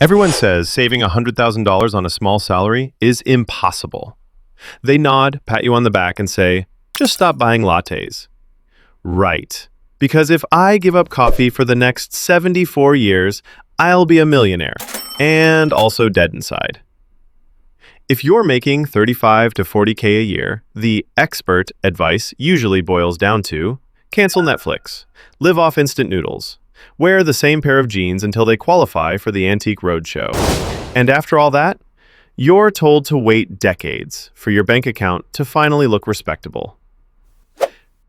Everyone says saving $100,000 on a small salary is impossible. They nod, pat you on the back, and say, just stop buying lattes. Right. Because if I give up coffee for the next 74 years, I'll be a millionaire, and also dead inside. If you're making 35 to 40K a year, the expert advice usually boils down to cancel Netflix, live off instant noodles, wear the same pair of jeans until they qualify for the Antique Roadshow. And after all that, you're told to wait decades for your bank account to finally look respectable.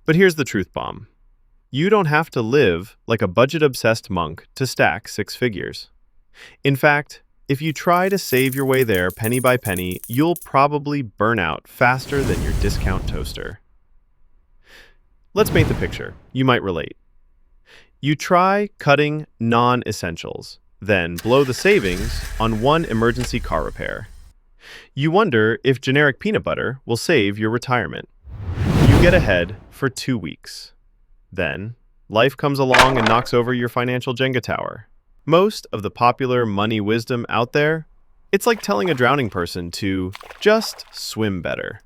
But here's the truth bomb. You don't have to live like a budget-obsessed monk to stack six figures. In fact, if you try to save your way there penny by penny, you'll probably burn out faster than your discount toaster. Let's paint the picture. You might relate. You try cutting non-essentials, then blow the savings on one emergency car repair. You wonder if generic peanut butter will save your retirement. You get ahead for 2 weeks. Then, life comes along and knocks over your financial Jenga tower. Most of the popular money wisdom out there, it's like telling a drowning person to just swim better.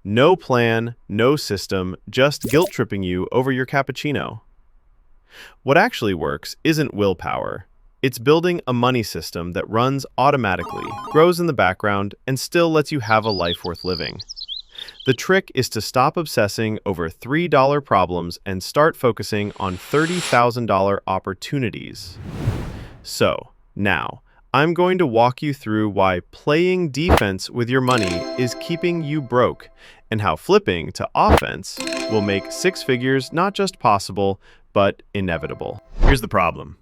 No plan, no system, just guilt-tripping you over your cappuccino. What actually works isn't willpower. It's building a money system that runs automatically, grows in the background, and still lets you have a life worth living. The trick is to stop obsessing over $3 problems and start focusing on $30,000 opportunities. So, now, I'm going to walk you through why playing defense with your money is keeping you broke, and how flipping to offense will make six figures not just possible, but inevitable. Here's the problem.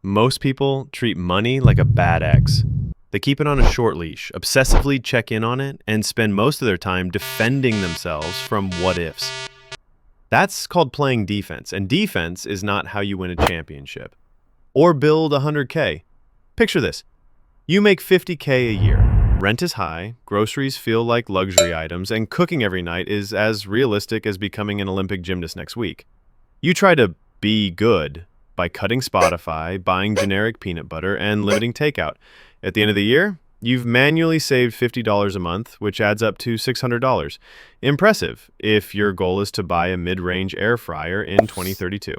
Most people treat money like a bad ex. They keep it on a short leash, obsessively check in on it, and spend most of their time defending themselves from what-ifs. That's called playing defense, and defense is not how you win a championship. Or build 100K. Picture this. You make 50K a year. Rent is high, groceries feel like luxury items, and cooking every night is as realistic as becoming an Olympic gymnast next week. You try to be good by cutting Spotify, buying generic peanut butter, and limiting takeout. At the end of the year, you've manually saved $50 a month, which adds up to $600. Impressive if your goal is to buy a mid-range air fryer in 2032.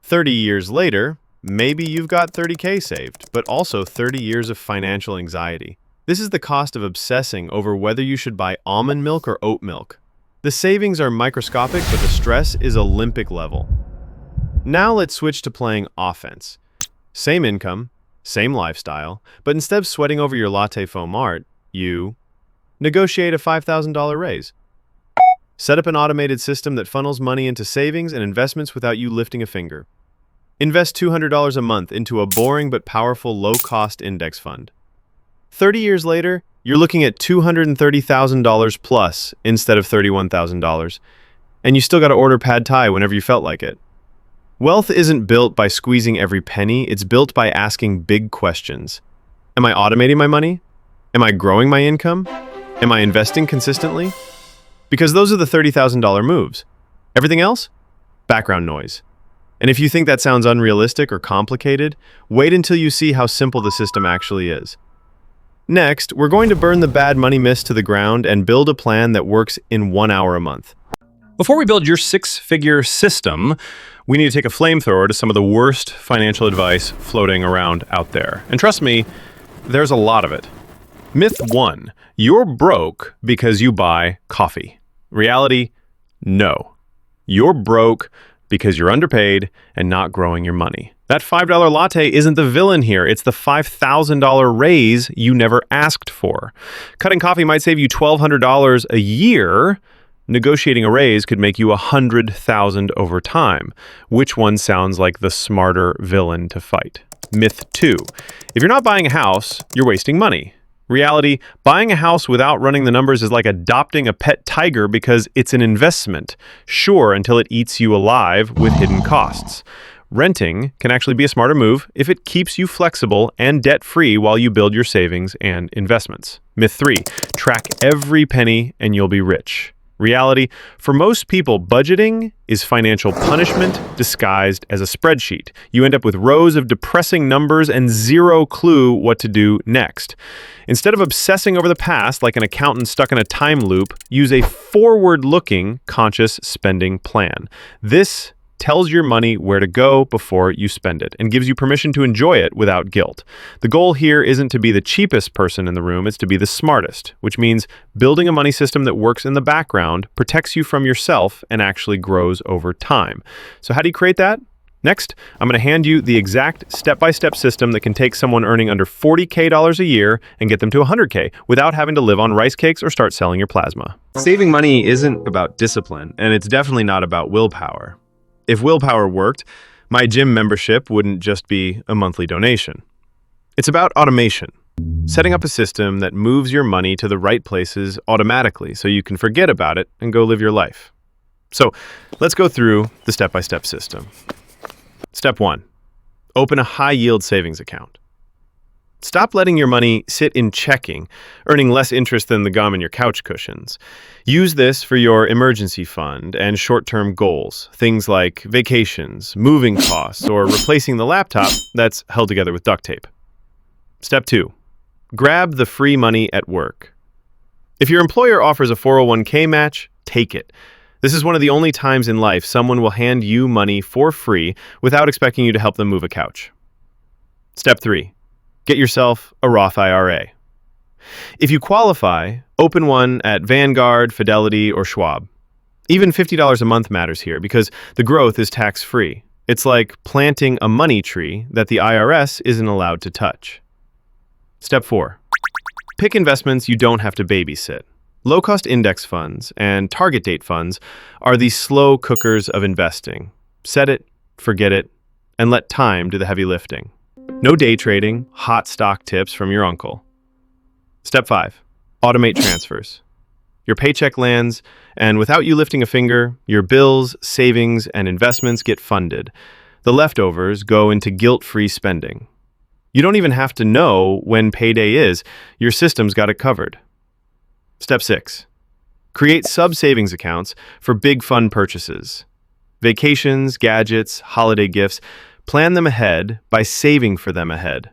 30 years later, maybe you've got 30K saved, but also 30 years of financial anxiety. This is the cost of obsessing over whether you should buy almond milk or oat milk. The savings are microscopic, but the stress is Olympic level. Now let's switch to playing offense. Same income, same lifestyle, but instead of sweating over your latte foam art, you negotiate a $5,000 raise. Set up an automated system that funnels money into savings and investments without you lifting a finger. Invest $200 a month into a boring but powerful low-cost index fund. 30 years later, you're looking at $230,000 plus instead of $31,000, and you still got to order pad thai whenever you felt like it. Wealth isn't built by squeezing every penny, it's built by asking big questions. Am I automating my money? Am I growing my income? Am I investing consistently? Because those are the $30,000 moves. Everything else? Background noise. And if you think that sounds unrealistic or complicated, wait until you see how simple the system actually is. Next, we're going to burn the bad money myths to the ground and build a plan that works in 1 hour a month. Before we build your six-figure system, we need to take a flamethrower to some of the worst financial advice floating around out there. And trust me, there's a lot of it. Myth 1, you're broke because you buy coffee. Reality, no. You're broke because you're underpaid and not growing your money. That $5 latte isn't the villain here. It's the $5,000 raise you never asked for. Cutting coffee might save you $1,200 a year. Negotiating a raise could make you $100,000 over time. Which one sounds like the smarter villain to fight? Myth 2. If you're not buying a house, you're wasting money. Reality, buying a house without running the numbers is like adopting a pet tiger because it's an investment. Sure, until it eats you alive with hidden costs. Renting can actually be a smarter move if it keeps you flexible and debt-free while you build your savings and investments. Myth 3, track every penny and you'll be rich. Reality, for most people, budgeting is financial punishment disguised as a spreadsheet. You end up with rows of depressing numbers and zero clue what to do next. Instead of obsessing over the past like an accountant stuck in a time loop, use a forward-looking, conscious spending plan. This tells your money where to go before you spend it and gives you permission to enjoy it without guilt. The goal here isn't to be the cheapest person in the room, it's to be the smartest, which means building a money system that works in the background, protects you from yourself, and actually grows over time. So how do you create that? Next, I'm going to hand you the exact step-by-step system that can take someone earning under $40K a year and get them to $100K without having to live on rice cakes or start selling your plasma. Saving money isn't about discipline, and it's definitely not about willpower. If willpower worked, my gym membership wouldn't just be a monthly donation. It's about automation, setting up a system that moves your money to the right places automatically so you can forget about it and go live your life. So let's go through the step-by-step system. Step 1, open a high-yield savings account. Stop letting your money sit in checking, earning less interest than the gum in your couch cushions. Use this for your emergency fund and short-term goals, things like vacations, moving costs, or replacing the laptop that's held together with duct tape. Step 2, grab the free money at work. If your employer offers a 401k match, take it. This is one of the only times in life someone will hand you money for free without expecting you to help them move a couch. Step 3, get yourself a Roth IRA. If you qualify, open one at Vanguard, Fidelity, or Schwab. Even $50 a month matters here because the growth is tax-free. It's like planting a money tree that the IRS isn't allowed to touch. Step 4, pick investments you don't have to babysit. Low-cost index funds and target date funds are the slow cookers of investing. Set it, forget it, and let time do the heavy lifting. No day trading, hot stock tips from your uncle. Step 5, automate transfers. Your paycheck lands, and without you lifting a finger, your bills, savings, and investments get funded. The leftovers go into guilt-free spending. You don't even have to know when payday is. Your system's got it covered. Step 6, create sub-savings accounts for big fun purchases. Vacations, gadgets, holiday gifts. Plan them ahead by saving for them ahead.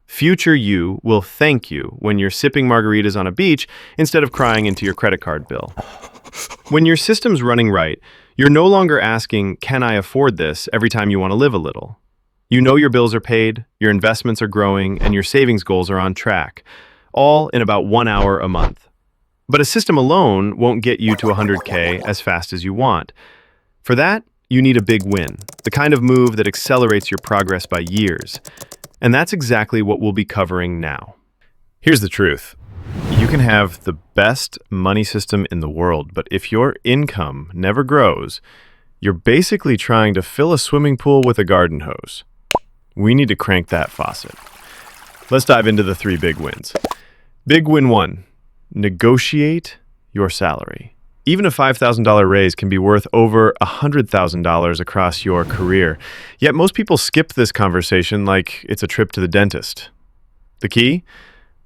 Future you will thank you when you're sipping margaritas on a beach instead of crying into your credit card bill. When your system's running right, you're no longer asking, "Can I afford this?" every time you want to live a little. You know your bills are paid, your investments are growing, and your savings goals are on track, all in about 1 hour a month. But a system alone won't get you to 100K as fast as you want. For that, you need a big win, the kind of move that accelerates your progress by years. And that's exactly what we'll be covering now. Here's the truth. You can have the best money system in the world, but if your income never grows, you're basically trying to fill a swimming pool with a garden hose. We need to crank that faucet. Let's dive into the 3 big wins. Big win 1, negotiate your salary. Even a $5,000 raise can be worth over $100,000 across your career. Yet most people skip this conversation like it's a trip to the dentist. The key?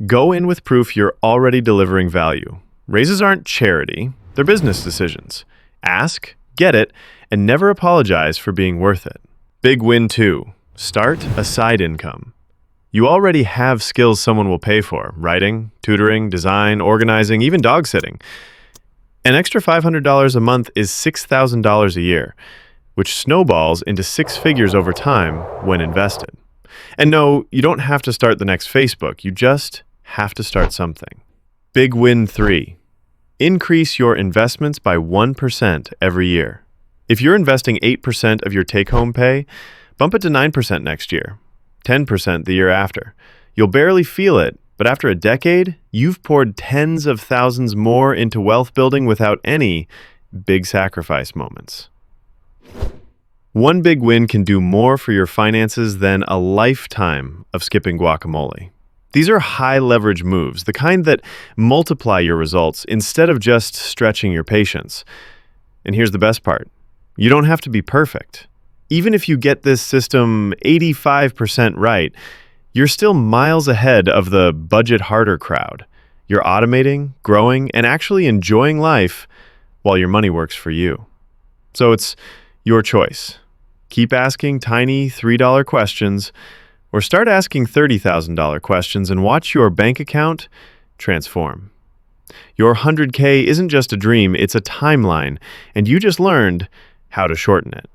Go in with proof you're already delivering value. Raises aren't charity, they're business decisions. Ask, get it, and never apologize for being worth it. Big win 2, start a side income. You already have skills someone will pay for: writing, tutoring, design, organizing, even dog sitting. An extra $500 a month is $6,000 a year, which snowballs into 6 figures over time when invested. And no, you don't have to start the next Facebook, you just have to start something. Big win 3, increase your investments by 1% every year. If you're investing 8% of your take-home pay, bump it to 9% next year, 10% the year after. You'll barely feel it, but after a decade, you've poured tens of thousands more into wealth building without any big sacrifice moments. One big win can do more for your finances than a lifetime of skipping guacamole. These are high leverage moves, the kind that multiply your results instead of just stretching your patience. And here's the best part. You don't have to be perfect. Even if you get this system 85% right, you're still miles ahead of the budget harder crowd. You're automating, growing, and actually enjoying life while your money works for you. So it's your choice. Keep asking tiny $3 questions, or start asking $30,000 questions and watch your bank account transform. Your 100K isn't just a dream, it's a timeline, and you just learned how to shorten it.